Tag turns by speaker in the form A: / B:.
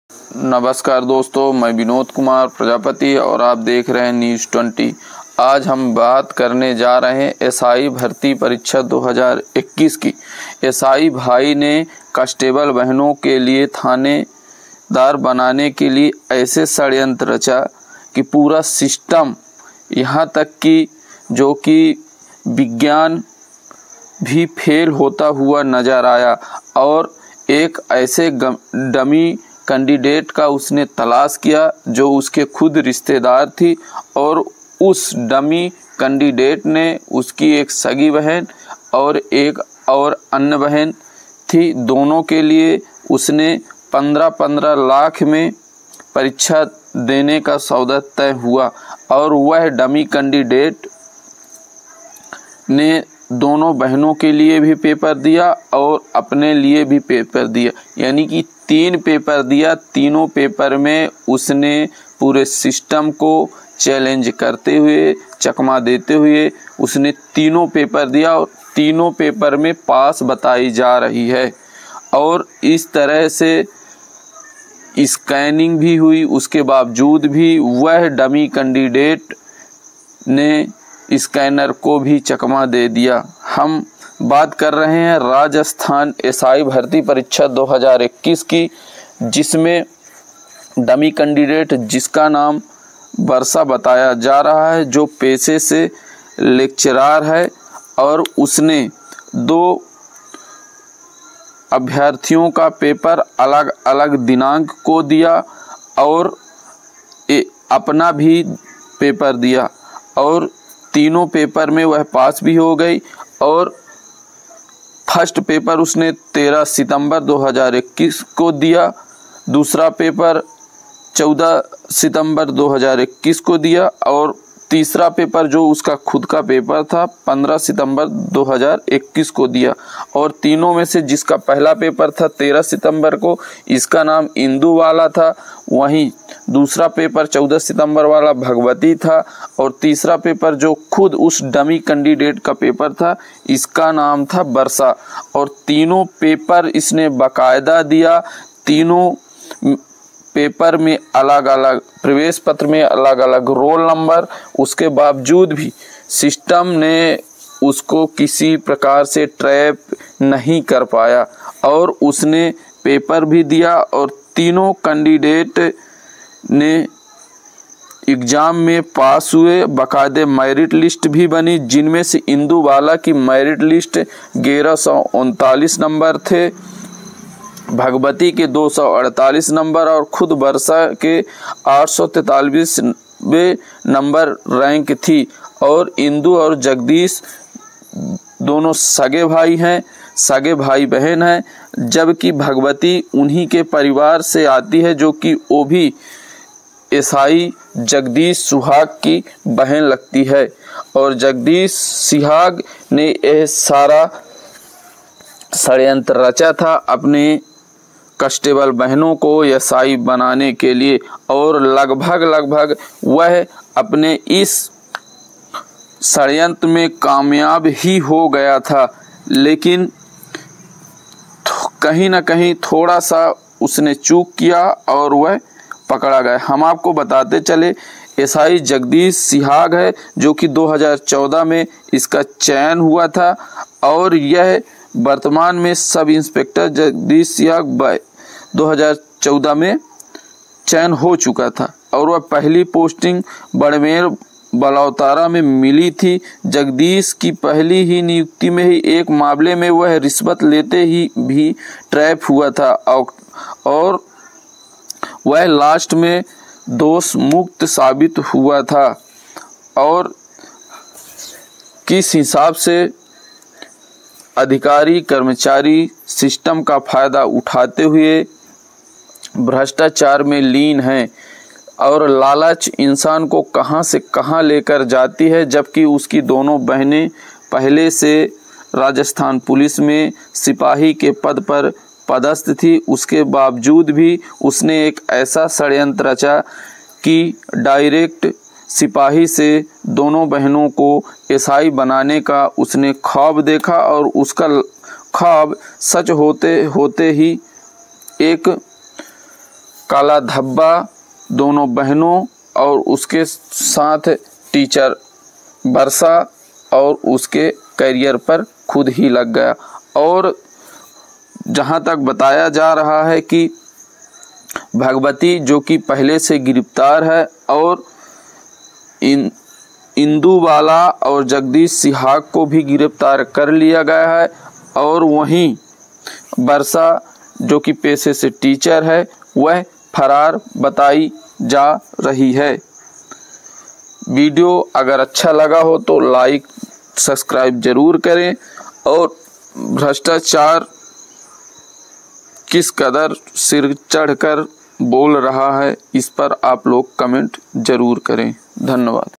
A: नमस्कार दोस्तों, मैं विनोद कुमार प्रजापति और आप देख रहे हैं न्यूज़ 20। आज हम बात करने जा रहे हैं एसआई भर्ती परीक्षा 2021 की। एसआई भाई ने कांस्टेबल बहनों के लिए थानेदार बनाने के लिए ऐसे षड्यंत्र रचा कि पूरा सिस्टम, यहाँ तक कि जो कि विज्ञान भी फेल होता हुआ नज़र आया और एक ऐसे डमी कैंडिडेट का उसने तलाश किया जो उसके खुद रिश्तेदार थी और उस डमी कैंडिडेट ने उसकी एक सगी बहन और एक और अन्य बहन थी, दोनों के लिए उसने 15-15 लाख में परीक्षा देने का सौदा तय हुआ और वह डमी कैंडिडेट ने दोनों बहनों के लिए भी पेपर दिया और अपने लिए भी पेपर दिया, यानी कि 3 पेपर दिया। तीनों पेपर में उसने पूरे सिस्टम को चैलेंज करते हुए, चकमा देते हुए उसने तीनों पेपर दिया और तीनों पेपर में पास बताई जा रही है। और इस तरह से स्कैनिंग भी हुई, उसके बावजूद भी वह डमी कैंडिडेट ने स्कैनर को भी चकमा दे दिया। हम बात कर रहे हैं राजस्थान एसआई भर्ती परीक्षा 2021 की, जिसमें डमी कैंडिडेट जिसका नाम वर्षा बताया जा रहा है, जो पेशे से लेक्चरार है और उसने 2 अभ्यर्थियों का पेपर अलग अलग दिनांक को दिया और अपना भी पेपर दिया और तीनों पेपर में वह पास भी हो गई। और फर्स्ट पेपर उसने 13 सितंबर 2021 को दिया, दूसरा पेपर 14 सितंबर 2021 को दिया और तीसरा पेपर जो उसका खुद का पेपर था 15 सितंबर 2021 को दिया। और तीनों में से जिसका पहला पेपर था 13 सितंबर को, इसका नाम इंदू वाला था, वहीं दूसरा पेपर 14 सितंबर वाला भगवती था और तीसरा पेपर जो खुद उस डमी कैंडिडेट का पेपर था, इसका नाम था वर्षा। और तीनों पेपर इसने बाकायदा दिया, तीनों पेपर में अलग अलग प्रवेश पत्र में अलग अलग रोल नंबर, उसके बावजूद भी सिस्टम ने उसको किसी प्रकार से ट्रैप नहीं कर पाया और उसने पेपर भी दिया और तीनों कैंडिडेट ने एग्ज़ाम में पास हुए। बाकायदे मेरिट लिस्ट भी बनी, जिनमें से इंदू वाला की मेरिट लिस्ट 1139 नंबर थे, भगवती के 248 नंबर और खुद वर्षा के 843वें नंबर रैंक थी। और इंदू और जगदीश दोनों सगे भाई हैं, सगे भाई बहन हैं, जबकि भगवती उन्हीं के परिवार से आती है जो कि वो भी एसआई जगदीश सुहाग की बहन लगती है। और जगदीश सुहाग ने यह सारा षड्यंत्र रचा था अपने कांस्टेबल बहनों को एसआई बनाने के लिए और लगभग वह अपने इस षड्यंत्र में कामयाब ही हो गया था, लेकिन कहीं ना कहीं थोड़ा सा उसने चूक किया और वह पकड़ा गया। हम आपको बताते चले, एसआई जगदीश सुहाग है जो कि 2014 में इसका चयन हुआ था और यह वर्तमान में सब इंस्पेक्टर जगदीश सुहाग 2014 में चयन हो चुका था और वह पहली पोस्टिंग बड़मेर बलौतारा में मिली थी। जगदीश की पहली ही नियुक्ति में ही एक मामले में वह रिश्वत लेते ही भी ट्रैप हुआ था और वह लास्ट में दोष मुक्त साबित हुआ था। और किस हिसाब से अधिकारी कर्मचारी सिस्टम का फायदा उठाते हुए भ्रष्टाचार में लीन हैं और लालच इंसान को कहां से कहां लेकर जाती है, जबकि उसकी दोनों बहनें पहले से राजस्थान पुलिस में सिपाही के पद पर पदस्थ थी। उसके बावजूद भी उसने एक ऐसा षड्यंत्र रचा कि डायरेक्ट सिपाही से दोनों बहनों को एसआई बनाने का उसने ख्वाब देखा और उसका ख्वाब सच होते होते ही एक काला धब्बा दोनों बहनों और उसके साथ टीचर वर्षा और उसके करियर पर खुद ही लग गया। और जहाँ तक बताया जा रहा है कि भगवती जो कि पहले से गिरफ्तार है और इंदुबाला और जगदीश सिहाग को भी गिरफ्तार कर लिया गया है, और वहीं वर्षा जो कि पेशे से टीचर है वह फरार बताई जा रही है। वीडियो अगर अच्छा लगा हो तो लाइक सब्सक्राइब जरूर करें, और भ्रष्टाचार किस कदर सिर चढ़कर बोल रहा है इस पर आप लोग कमेंट जरूर करें। धन्यवाद।